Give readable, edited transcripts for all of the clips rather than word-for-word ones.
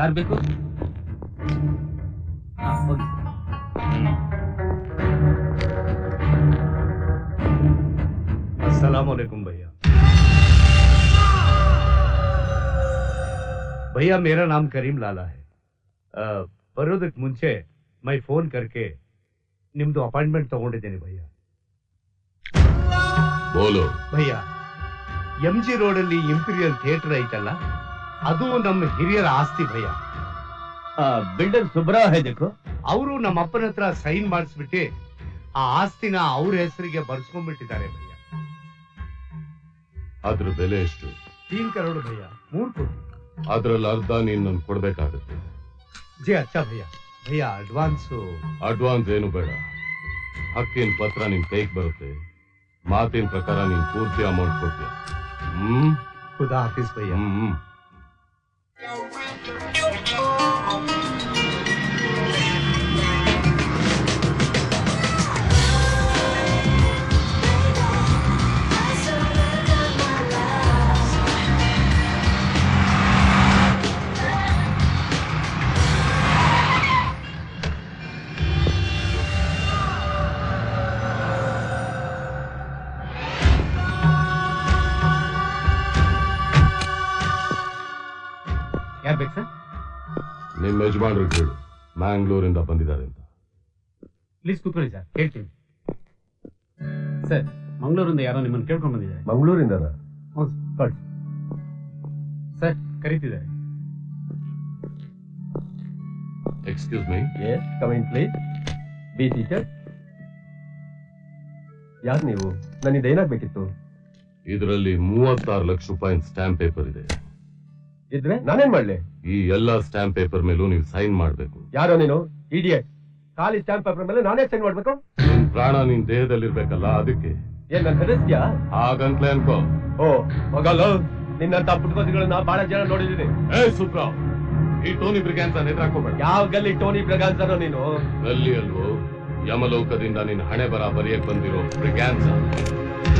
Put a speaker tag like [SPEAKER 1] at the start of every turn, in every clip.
[SPEAKER 1] ಯಾರು ಬೇಕು? ಹೋಗಿ.
[SPEAKER 2] अस्सलाम वालेकुम भैया। भैया मेरा नाम करीम लाला है। बरोदಕ್ಕೆ ಮುಂಚೆ ಮೈ ಫೋನ್ करके ನಿಮ್ದು ಅಪಾಯಿಂಟ್ಮೆಂಟ್ ತಗೊಂಡಿದ್ದೇನೆ ಭಯ್ಯ।
[SPEAKER 3] ಬೋಲೋ
[SPEAKER 2] ಭಯ್ಯ, MG ರೋಡ್ ಅಲ್ಲಿ ಇಂಪೀರಿಯಲ್ ಥಿಯೇಟರ್ ಐತಲ್ಲ, ಅದು ನಮ್ಮ ಹಿರಿಯರ ಆಸ್ತಿ ಭಯ್ಯ।
[SPEAKER 1] ಬಿಲ್ಡರ್ ಸುಬ್ರಾವ್ ಹೇಳಬೇಕು,
[SPEAKER 2] ಅವರು ನಮ್ಮ ಅಪ್ಪನ ಹತ್ರ ಸೈನ್ ಮಾಡಿಸ್ಬಿಟ್ಟು ಆ ಆಸ್ತಿನ ಅವ್ರ ಹೆಸರಿಗೆ ಬರ್ಸ್ಕೊಂಡ್ಬಿಟ್ಟಿದ್ದಾರೆ ಭಯ್ಯ।
[SPEAKER 3] ಅದ್ರ ಬೆಲೆ ಎಷ್ಟು?
[SPEAKER 2] 3 ಕರೋಡ್ ಭಯ್ಯ, 3 ಕೋಟಿ।
[SPEAKER 3] ಅದ್ರಲ್ಲಿ ಅರ್ಧ ನೀನ್ ನನ್ ಕೊಡ್ಬೇಕಾಗುತ್ತೆ।
[SPEAKER 2] ಜಿ ಅಚ್ಚಾ ಭಯ್ಯ। ಭಯ್ಯ
[SPEAKER 3] ಅಡ್ವಾನ್ಸ್ ಏನು ಬೇಡ, ಹಕ್ಕಿನ ಪತ್ರ ನಿನ್ ಕೈಗೆ ಬರುತ್ತೆ, ಮಾತಿನ ಪ್ರಕಾರ ನೀನ್ ಪೂರ್ತಿ ಅಮೌಂಟ್ ಕೊಡ್ತೀಯ।
[SPEAKER 2] ಖುದಾ ಹಾಫಿಸ್ ಭಯ್ಯ।
[SPEAKER 1] ಯಾರು ಬೇಕು ಸರ್?
[SPEAKER 3] ನಿಮ್ ಯಜಮಾನ್ರಿಗೆ ಹೇಳು ಮ್ಯಾಂಗ್ಳೂರಿಂದ ಬಂದಿದ್ದಾರೆ ಅಂತ।
[SPEAKER 1] ಪ್ಲೀಸ್ ಕೂತ್ಕೊಳ್ಳಿ ಸರ್, ಹೇಳ್ತೀನಿ ಸರ್। ಮಂಗಳೂರಿಂದ ಯಾರೋ ನಿಮ್ಮನ್ನು ಕೇಳ್ಕೊಂಡು ಬಂದಿದ್ದಾರೆ।
[SPEAKER 3] ಮಂಗಳೂರಿಂದ?
[SPEAKER 1] ಹೌದು ಸರ್, ಸರ್ ಕರೀತಿದ್ದಾರೆ।
[SPEAKER 3] Excuse me.
[SPEAKER 4] Yes, come in please. Be seated. ಯಾರು ನೀವು? ನನಗೆ ಏನಾಗಬೇಕಿತ್ತು?
[SPEAKER 3] ಇದರಲ್ಲಿ 36 ಲಕ್ಷ ರೂಪಾಯಿ ಸ್ಟಾಂಪ್ ಪೇಪರ್ ಇದೆ।
[SPEAKER 4] ಇದ್ರೆ ನಾನೇನ್ ಮಾಡ್ಲಿ?
[SPEAKER 3] ಈ ಎಲ್ಲಾ ಸ್ಟಾಂಪ್ ಪೇಪರ್ ಮೇಲೂ ನೀವು ಸೈನ್ ಮಾಡ್ಬೇಕು।
[SPEAKER 4] ಯಾರೋ ನೀನು ಇಡಿಯಟ್? ಖಾಲಿ ಸ್ಟಾಂಪ್ ಪೇಪರ್ ಮೇಲೆ ನಾನೇ ಸೈನ್ ಮಾಡ್ಬೇಕು?
[SPEAKER 3] ನಿನ್ ಪ್ರಾಣ ನಿನ್ ದೇಹದಲ್ಲಿರ್ಬೇಕಲ್ಲ, ಅದಕ್ಕೆ।
[SPEAKER 4] ಏನ್ ನನ್ ಹೆದರ್ಸ್ತೀಯಾ?
[SPEAKER 3] ಹಾಗಂತಲೇ ಅನ್ಕೋ।
[SPEAKER 4] ಓ ಹೋಗಲ್ಲ, ನಿನ್ನಂತ ಪುಟ್ಕೋತಿಗಳನ್ನ ಬಹಳ ಜನ ನೋಡಿದೀನಿ।
[SPEAKER 3] ಏ ಸುಬ್ರಾವ್, ಈ ಟೋನಿ ಬ್ರಿಗ್ಯಾನ್ಸ್ ಎದುರಾಕೋಬೇಡ।
[SPEAKER 4] ಯಾವ ಗಲ್ಲಿ ಟೋನಿ ಬ್ರಿಗಾನ್ಸನೋ ನೀನು?
[SPEAKER 3] ಗಲ್ಲಿ ಅಲ್ವೋ, ಯಮಲೋಕದಿಂದ ನಿನ್ ಹಣೆ ಬರ ಬರೆಯಕ್ ಬಂದಿರೋ ಬ್ರಿಗ್ಯಾನ್ಸ,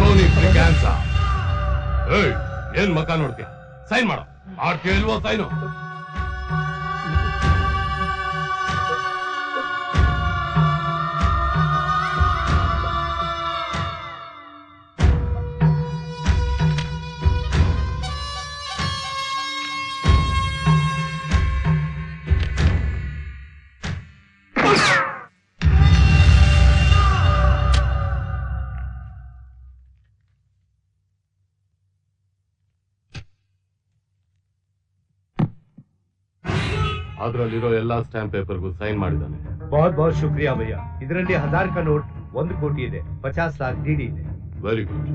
[SPEAKER 3] ಟೋನಿ ಬ್ರಿಗ್ಯಾನ್ಸ। ಏಯ್, ಏನ್ ಮಕ ನೋಡ್ತೀಯ? ಸೈನ್ ಮಾಡ, ಮಾಡ್ತೀಯ ಇಲ್ವೋ ಸೈನು? ಅದ್ರಲ್ಲಿರೋ ಎಲ್ಲಾ ಸ್ಟಾಂಪ್ ಪೇಪರ್ಗೂ ಸೈನ್ ಮಾಡಿದ್ದಾನೆ।
[SPEAKER 2] बहुत बहुत शुक्रिया भैया। ಇದರಲ್ಲಿ 1000 का ನೋಟ್ 1 ಕೋಟಿ ಇದೆ, 50 लाख ಡಿಡಿ ಇದೆ।
[SPEAKER 3] Very good.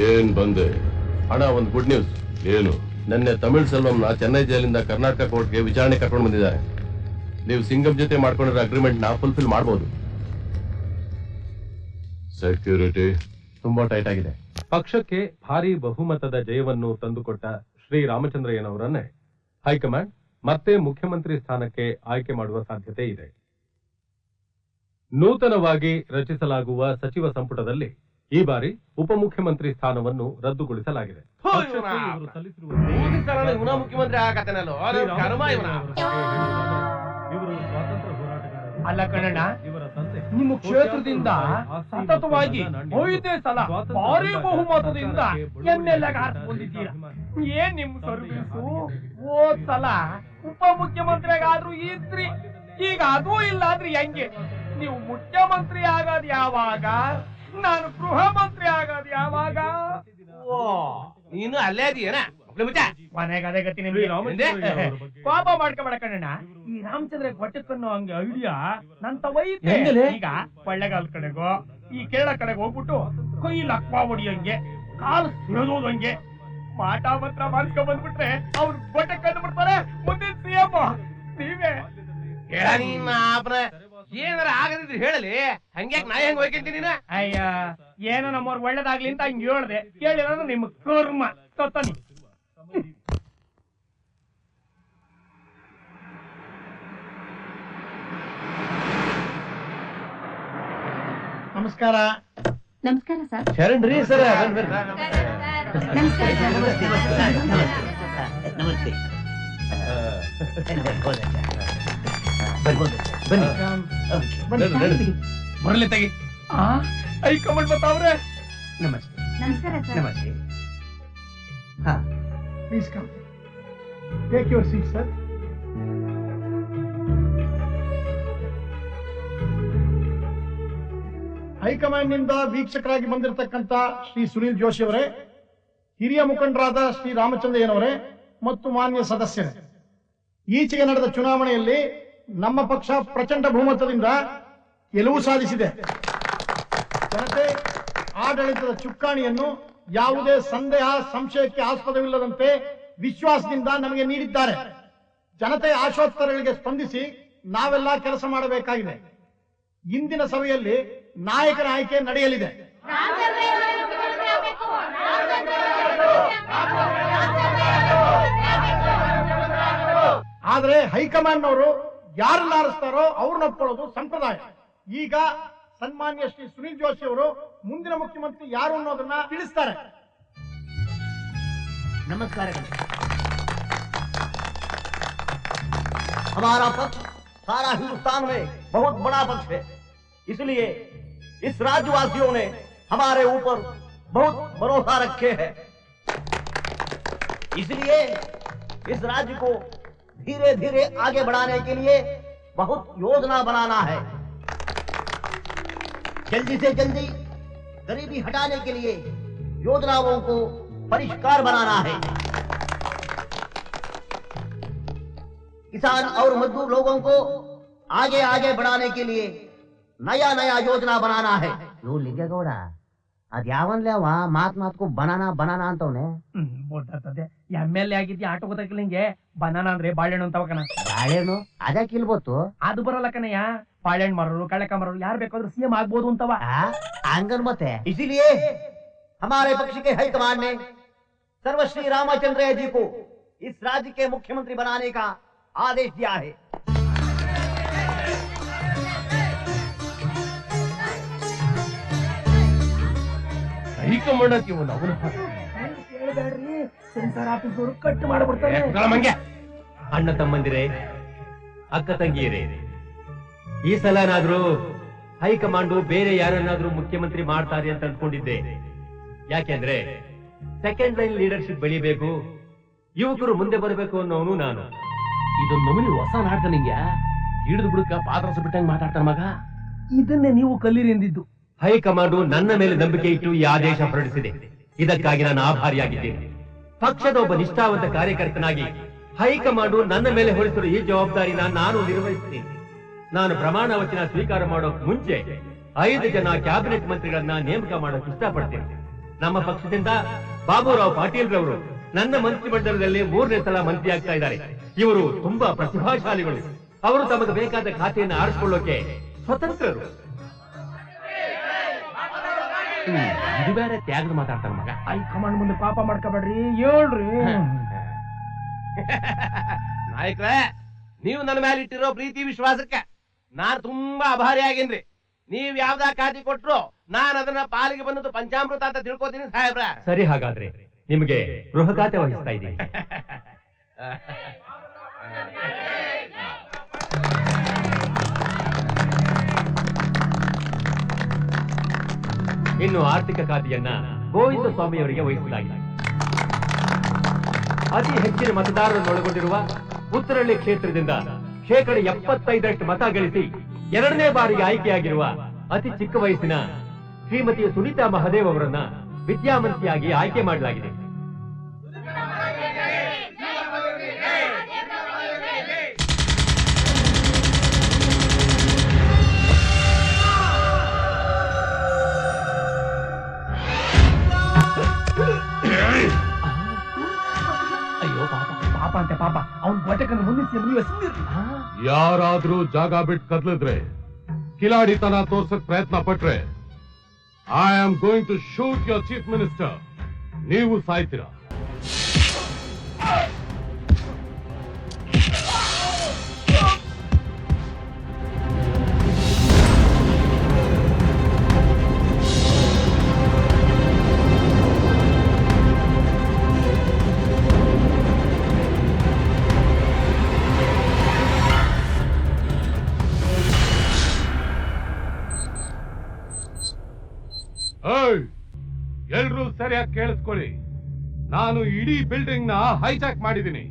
[SPEAKER 3] ಏನ್ ಬಂದೆ?
[SPEAKER 4] ಅಣ್ಣ, ಒಂದು ಗುಡ್ ನ್ಯೂಸ್.
[SPEAKER 3] ಏನು?
[SPEAKER 4] ನಿನ್ನೆ ತಮಿಳ್ ಸೆಲ್ವಂನ ಚೆನ್ನೈ ಜೈಲಿಂದ ಕರ್ನಾಟಕ ಕೋರ್ಟ್ಗೆ ವಿಚಾರಣೆ ಕರ್ಕೊಂಡು ಬಂದಿದ್ದಾರೆ.
[SPEAKER 3] ನೀವು ಸಿಂಗಂ ಜೊತೆ ಮಾಡ್ಕೊಂಡಿರೋ ಅಗ್ರಿಮೆಂಟ್ ನ ಫುಲ್ಫಿಲ್ ಮಾಡಬಹುದು. ಸೆಕ್ಯೂರಿಟಿ
[SPEAKER 4] ತುಂಬಾ ಟೈಟ್ ಆಗಿದೆ. ಪಕ್ಷಕ್ಕೆ ಭಾರಿ ಬಹುಮತದ ಜಯವನ್ನು ತಂದುಕೊಟ್ಟ ಶ್ರೀ ರಾಮಚಂದ್ರಯ್ಯನವರನ್ನೇ ಹೈಕಮಾಂಡ್ ಮತ್ತೆ ಮುಖ್ಯಮಂತ್ರಿ ಸ್ಥಾನಕ್ಕೆ ಆಯ್ಕೆ ಮಾಡುವ ಸಾಧ್ಯತೆ ಇದೆ. ನೂತನವಾಗಿ ರಚಿಸಲಾಗುವ ಸಚಿವ ಸಂಪುಟದಲ್ಲಿ ಈ ಬಾರಿ ಉಪಮುಖ್ಯಮಂತ್ರಿ ಸ್ಥಾನವನ್ನು ರದ್ದುಗೊಳಿಸಲಾಗಿದೆ.
[SPEAKER 5] ಮುಖ್ಯಮಂತ್ರಿ ಆಗತ್ತೇನಲ್ಲೋ
[SPEAKER 4] ಇವರು ಸ್ವಾತಂತ್ರ್ಯ ಹೋರಾಟಗಾರರು.
[SPEAKER 5] ಅಲ್ಲ ಕಣಣ್ಣ,
[SPEAKER 4] ಇವರ ತಂದೆ
[SPEAKER 5] ನಿಮ್ಮ ಕ್ಷೇತ್ರದಿಂದ ಸತತವಾಗಿ 5 ಸಲ ಭಾರಿ ಬಹುಮತದಿಂದ MLA ಆರಿಸಿಕೊಂಡಿದ್ದೀರಾ. ಏನ್ ನಿಮ್ ಸರ್ವಿಸು? ಹೋದ್ ಸಲ ಉಪಮುಖ್ಯಮಂತ್ರಿಗಾದ್ರೂ ಇದ್ರಿ, ಈಗ ಅದೂ ಇಲ್ಲ ಅಂದ್ರೆ ಹೆಂಗೆ? ನೀವು ಮುಖ್ಯಮಂತ್ರಿ ಆಗೋದ್ ಯಾವಾಗ? ನಾನು ಗೃಹ ಮಂತ್ರಿ ಆಗೋದ್ ಯಾವಾಗ?
[SPEAKER 6] ಓ ನೀನು ಅಲ್ಲೇ ಇದೀಯನ
[SPEAKER 5] ಮನೆಗೆ ಅದೇ ಗತಿ ನಿಮ್ಗೆ. ಕೋಪ ಮಾಡ್ಕೊಬೇಡ ಕಣಣ್ಣ. ಈ ರಾಮಚಂದ್ರ ಕೊಟ್ಟಕ್ಕನ್ನೋ ಹಂಗೆ ಐಡಿಯಾ ನನ್ ತವೈತೆ. ಈಗ ಕೊಳ್ಳೆಗಾಲ ಕಡೆಗೋ ಈ ಕೇರಳ ಕಡೆಗೆ ಹೋಗ್ಬಿಟ್ಟು ಕೈ ಲಕ್ವಾ ಹೊಡಿಯಂಗೆ, ಕಾಲು ಸೇದೋದಂಗೆ ಮಾಟ ಮಾತ್ರ ಮಾಡ್ಸ್ಕೊಂಡ್ ಬಂದ್ಬಿಟ್ರೆ ಅವ್ರು ಬಟ್ಟೆ ಕಂಡು ಬಿಡ್ತಾರೆ. ಮುಂದಿನ CM ನೀವೇ.
[SPEAKER 6] ಏನಾರ ಆಗದಿದ್ರೆ ಹೇಳಲಿ, ಹಂಗ್ಯಾಕ್ ನಾ ಹೆಂಗ್ ಹೋಯ್ಕಂತೀನಿ ನೀನ?
[SPEAKER 5] ಅಯ್ಯ ಏನೋ ನಮ್ಮವ್ರು ಒಳ್ಳೇದಾಗ್ಲಿ ಅಂತ ಹಂಗ ಹೇಳ್ದೆ. ಕೇಳಿರೋದು ನಿಮ್ ಕರ್ಮ. ತೊತ್ತನಿ
[SPEAKER 7] ನಮಸ್ಕಾರ.
[SPEAKER 8] ನಮಸ್ಕಾರ ಸರ್.
[SPEAKER 6] ಶರಣ್ರಿ ಸರ್.
[SPEAKER 8] ನಮಸ್ಕಾರ
[SPEAKER 7] ನಮಸ್ತೆ.
[SPEAKER 5] ಬರ್ಲಿ ತೆಗಿ. ಹೈಕಮಾಂಡ್ ಬರ್ತಾವ್ರೆ.
[SPEAKER 7] ನಮಸ್ತೆ.
[SPEAKER 8] ನಮಸ್ಕಾರ ಸರ್.
[SPEAKER 7] ನಮಸ್ತೆ. ಹಾ, please come. Take your seat sir. High command ನಿಂದ ವೀಕ್ಷಕರಾಗಿ ಬಂದಿರತಕ್ಕಂತ ಶ್ರೀ ಸುನೀಲ್ ಜೋಶಿ ಅವರೇ, ಹಿರಿಯ ಮುಖಂಡರಾದ ಶ್ರೀ ರಾಮಚಂದ್ರಯ್ಯನವರೇ ಮತ್ತು ಮಾನ್ಯ ಸದಸ್ಯರೇ, ಈಚೆಗೆ ನಡೆದ ಚುನಾವಣೆಯಲ್ಲಿ ನಮ್ಮ ಪಕ್ಷ ಪ್ರಚಂಡ ಬಹುಮತದಿಂದ ಗೆಲುವು ಸಾಧಿಸಿದೆ. ಜನತೆ ಆಡಳಿತದ ಚುಕ್ಕಾಣಿಯನ್ನು ಯಾವುದೇ ಸಂದೇಹ ಸಂಶಯಕ್ಕೆ ಆಸ್ಪದವಿಲ್ಲದಂತೆ ವಿಶ್ವಾಸದಿಂದ ನಮಗೆ ನೀಡಿದ್ದಾರೆ. ಜನತೆಯ ಆಶೋತ್ತರಗಳಿಗೆ ಸ್ಪಂದಿಸಿ ನಾವೆಲ್ಲ ಕೆಲಸ ಮಾಡಬೇಕಾಗಿದೆ. ಇಂದಿನ ಸಭೆಯಲ್ಲಿ ನಾಯಕರ ಆಯ್ಕೆ ನಡೆಯಲಿದೆ. ಆದರೆ ಹೈಕಮಾಂಡ್ನವರು ಯಾರನ್ನ ಆರಿಸ್ತಾರೋ ಅವ್ರನ್ನ ಒಪ್ಕೊಳ್ಳೋದು ಸಂಪ್ರದಾಯ. ಈಗ ಸನ್ಮಾನ್ಯ ಶ್ರೀ ಸುನೀಲ್ ಜೋಶಿ ಅವರು ಮುಂದಿನ ಮುಖ್ಯಮಂತ್ರಿ ಯಾರು ಅನ್ನೋದನ್ನ ತಿಳಿಸ್ತಾರೆ.
[SPEAKER 9] नमस्कार। हमारा पक्ष सारा हिंदुस्तान में बहुत बड़ा पक्ष है, इसलिए इस राज्यवासियों ने हमारे ऊपर बहुत भरोसा रखे हैं। इसलिए इस राज्य को धीरे धीरे आगे बढ़ाने के लिए बहुत योजना बनाना है। जल्दी से जल्दी गरीबी हटाने के लिए योजनाओं को परिष्कार बनाना है। किसान और मजदूर लोगों को आगे आगे बढ़ाने के लिए नया नया योजना बनाना है।
[SPEAKER 10] ಇವ್ ಲಿಂಗೇಗೌಡ ಅದ್ ಯಾವನ್ಲೇವ ಮಾತ್ಗೂ ಬನಾನಾ ಅಂತವ್ನೆ.
[SPEAKER 5] ಬೋರ್ತದೆ MLA ಆಗಿದ್ದಿ ಆಟೋ ಗೊತ್ತಾಗಿಲ್ಲಂಗೆ. ಬನಾನಾ ಅಂದ್ರೆ ಬಾಳೆಹಣ್ಣು ಅಂತವಕನ.
[SPEAKER 10] ಬಾಳೆಹಣ್ಣು ಅದಕ್ಕೆ ಇಲ್ಬೋತು.
[SPEAKER 5] ಅದು ಬರೋಲ್ಲ ಕಣಯ್ಯ. ಬಾಳೆಹಣ್ಣು ಮಾರೋರು ಕಳಕ ಮಾರೋರು ಯಾರು ಬೇಕಾದ್ರೂ CM ಆಗ್ಬೋದು ಅಂತವ.
[SPEAKER 10] ಹಂಗನ್ ಮತ್ತೆ
[SPEAKER 9] इसीलिए हमारे पक्ष के हाईकमान ने सर्वश्री रामचंद्र जी को इस राज्य के मुख्यमंत्री बनाने का आदेश दिया है।
[SPEAKER 4] ಹೈಕಮಾಂಡ್ ಇವನು ಅವನು
[SPEAKER 5] ಸೆನ್ಸಾರ್ ಆಫೀಸ್ ಅವರು ಕಟ್ ಮಾಡ್ಬಿಡ್ತಾರೆ.
[SPEAKER 11] ಅಣ್ಣ ತಮ್ಮಂದಿರೇ, ಅಕ್ಕ ತಂಗಿಯರೇ, ಈ ಸಲನಾದ್ರೂ ಹೈಕಮಾಂಡು ಬೇರೆ ಯಾರನ್ನಾದ್ರೂ ಮುಖ್ಯಮಂತ್ರಿ ಮಾಡ್ತಾರೆ ಅಂತ ಅನ್ಕೊಂಡಿದ್ದೆ. ಯಾಕೆಂದ್ರೆ ಸೆಕೆಂಡ್ ಲೈನ್ ಲೀಡರ್ಶಿಪ್ ಬೆಳಿಬೇಕು, ಯುವಕರು ಮುಂದೆ ಬರಬೇಕು ಅನ್ನೋನು ನಾನು.
[SPEAKER 1] ಇದೊಂದು ನಮೂನಿ ಹೊಸ ನಾಟಕ. ನಿಂಗೆ ಹಿಡಿದು ಬಿಡುಕ ಪಾತ್ರಸ ಬಿಟ್ಟಂಗೆ ಮಾತಾಡ್ತಾರ ಮಗ.
[SPEAKER 5] ಇದನ್ನೇ ನೀವು ಕಲೀರಿ ಎಂದಿದ್ದು.
[SPEAKER 11] ಹೈಕಮಾಂಡು ನನ್ನ ಮೇಲೆ ನಂಬಿಕೆ ಇಟ್ಟು ಈ ಆದೇಶ ಹೊರಡಿಸಿದೆ. ಇದಕ್ಕಾಗಿ ನಾನು ಆಭಾರಿಯಾಗಿದ್ದೇನೆ. ಪಕ್ಷದ ಒಬ್ಬ ನಿಷ್ಠಾವಂತ ಕಾರ್ಯಕರ್ತನಾಗಿ ಹೈಕಮಾಂಡು ನನ್ನ ಮೇಲೆ ಹೊರಿಸಿರುವ ಈ ಜವಾಬ್ದಾರಿನ ನಾನು ನಿರ್ವಹಿಸುತ್ತೇನೆ. ನಾನು ಪ್ರಮಾಣ ವಚನ ಸ್ವೀಕಾರ ಮಾಡೋಕ್ ಮುಂಚೆ 5 ಜನ ಕ್ಯಾಬಿನೆಟ್ ಮಂತ್ರಿಗಳನ್ನ ನೇಮಕ ಮಾಡೋಕೆ ಇಷ್ಟಪಡ್ತೇನೆ. ನಮ್ಮ ಪಕ್ಷದಿಂದ ಬಾಬುರಾವ್ ಪಾಟೀಲ್ ರವರು ನನ್ನ ಮಂತ್ರಿಮಂಡಲದಲ್ಲಿ 3ನೇ ಸಲ ಮಂತ್ರಿ ಆಗ್ತಾ ಇದ್ದಾರೆ. ಇವರು ತುಂಬಾ ಪ್ರತಿಭಾಶಾಲಿಗಳು. ಅವರು ತಮಗೆ ಬೇಕಾದ ಖಾತೆಯನ್ನು ಆರಿಸಿಕೊಳ್ಳೋಕೆ ಸ್ವತಂತ್ರರು. ಇದು ಬೇರೆ ತ್ಯಾಗದ ಮಾತಾಡ್ತಾರ ಮಗ.
[SPEAKER 5] ಹೈಕಮಾಂಡ್ ಮುಂದೆ ಪಾಪ ಮಾಡ್ಕೋಬೇಡ್ರಿ, ಹೇಳ್ರಿ.
[SPEAKER 6] ನಾಯಕರೇ, ನೀವು ನನ್ನ ಮೇಲೆ ಇಟ್ಟಿರೋ ಪ್ರೀತಿ ವಿಶ್ವಾಸಕ್ಕೆ ನಾನ್ ತುಂಬಾ ಆಭಾರಿ ಆಗೇನ್ರಿ. ನೀವ್ ಯಾವ್ದಾ ಖಾತೆ ಕೊಟ್ರು ನಾನ್ ಅದನ್ನ ಪಾಲಿಗೆ ಬಂದದ್ದು ಪಂಚಾಮೃತ ಅಂತ ತಿಳ್ಕೊತೀನಿ ಸಾಹೇಬ್ರ.
[SPEAKER 11] ಸರಿ, ಹಾಗಾದ್ರೆ ನಿಮಗೆ ಗೃಹ ಖಾತೆ ವಹಿಸ್ತಾ ಇದ್ದೀನಿ. ಇನ್ನು ಆರ್ಥಿಕ ಖಾತೆಯನ್ನ ಗೋವಿಂದ ಸ್ವಾಮಿ ಅವರಿಗೆ ವಹಿಸಲಾಗಿದೆ. ಅತಿ ಹೆಚ್ಚಿನ ಮತದಾರರನ್ನು ಒಳಗೊಂಡಿರುವ ಉತ್ತರಹಳ್ಳಿ ಕ್ಷೇತ್ರದಿಂದ 75% ಮತ ಗಳಿಸಿ 2ನೇ ಬಾರಿಗೆ ಆಯ್ಕೆಯಾಗಿರುವ ಅತಿ ಚಿಕ್ಕ ವಯಸ್ಸಿನ ಶ್ರೀಮತಿ ಸುನೀತಾ ಮಹದೇವ್ ಅವರನ್ನ ವಿದ್ಯಾಮಂತ್ರಿಯಾಗಿ ಆಯ್ಕೆ ಮಾಡಲಾಗಿದೆ.
[SPEAKER 5] ಅಯ್ಯೋ ಪಾಪ, ಪಾಪ ಅಂತೆ ಪಾಪ. ಅವ್ನ್ ಘಟಕನ ಮುಂದೆ
[SPEAKER 3] ಯಾರಾದ್ರೂ ಜಾಗ ಬಿಟ್ಟು ಕದ್ಲಿದ್ರೆ, ಕಿಲಾಡಿತನ ತೋರ್ಸಕ್ ಪ್ರಯತ್ನ ಪಟ್ರೆ, I am going to shoot your chief minister. ನೀವು ಸಾಯ್ತೀರಾ. ಎಲ್ರೂ ಸರಿಯಾಗಿ ಕೇಳಿಸ್ಕೊಳ್ಳಿ. ನಾನು ಇಡೀ ಬಿಲ್ಡಿಂಗ್ ನ ಹೈಜಾಕ್ ಮಾಡಿದ್ದೀನಿ.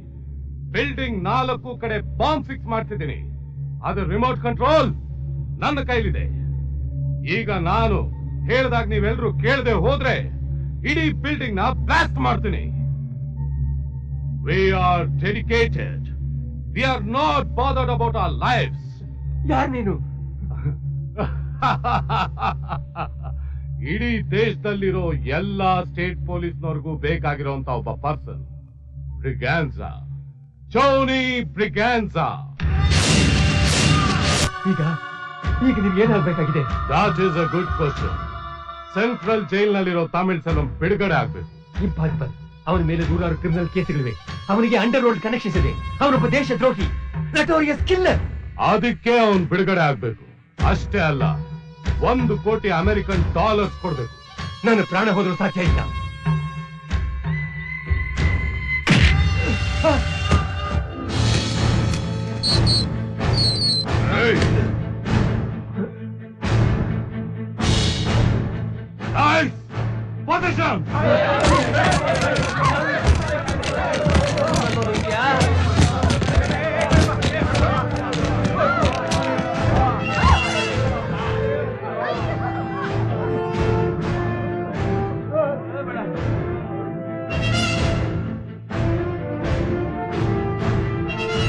[SPEAKER 3] ಬಿಲ್ಡಿಂಗ್ 4 ಕಡೆ ಬಾಂಬ್ ಫಿಕ್ಸ್ ಮಾಡ್ತಿದ್ದೀನಿ. ಅದ್ರ ರಿಮೋಟ್ ಕಂಟ್ರೋಲ್ ನನ್ನ ಕೈಲಿದೆ. ಈಗ ನಾನು ಹೇಳ್ದಾಗ ನೀವೆಲ್ಲರೂ ಕೇಳದೆ ಹೋದ್ರೆ ಇಡೀ ಬಿಲ್ಡಿಂಗ್ ನ ಬ್ಲಾಸ್ಟ್ ಮಾಡ್ತೀನಿ. We are dedicated. We are not bothered about our lives.
[SPEAKER 11] ಯಾರು ನೀನು?
[SPEAKER 3] ಇಡೀ ದೇಶದಲ್ಲಿರೋ ಎಲ್ಲಾ ಸ್ಟೇಟ್ ಪೊಲೀಸ್ನವ್ರಿಗೂ ಬೇಕಾಗಿರುವಂತ ಒಬ್ಬ ಪರ್ಸನ್, ಬ್ರಿಗ್ಯಾನ್ಸಾ, ಟೋನಿ ಬ್ರಿಗ್ಯಾನ್ಸಾ.
[SPEAKER 11] ಈಗ ನಿಮ್ಗೆ ಏನಾಗಬೇಕಾಗಿದೆ?
[SPEAKER 3] That is a good question. Central ಜೈಲ್ನಲ್ಲಿರೋ ತಮಿಳ್ ಸೆಲ್ವಂ ಬಿಡುಗಡೆ ಆಗ್ಬೇಕು.
[SPEAKER 11] ಇಂಪಾಸಿಬಲ್. ಅವನ ಮೇಲೆ 100 ಕ್ರಿಮಿನಲ್ ಕೇಸ್ಗಳಿವೆ. ಅವನಿಗೆ ಅಂಡರ್ ವರ್ಲ್ಡ್ ಕನೆಕ್ಷನ್ಸ್ ಇದೆ. ಅವನೊಬ್ಬ ದೇಶ ದ್ರೋಹಿ, ನಟೋರಿಯಸ್ ಕಿಲ್ಲರ್.
[SPEAKER 3] ಅದಕ್ಕೆ ಅವನು ಬಿಡುಗಡೆ ಆಗ್ಬೇಕು. ಅಷ್ಟೇ ಅಲ್ಲ, $1 ಕೋಟಿ ಅಮೆರಿಕನ್ ಡಾಲರ್ಸ್ ಕೊಡ್ಬೇಕು.
[SPEAKER 11] ನನ್ನ ಪ್ರಾಣ ಹೋದ್ರೂ ಸಾಧ್ಯ ಇಲ್ಲ.
[SPEAKER 3] Nice! Position!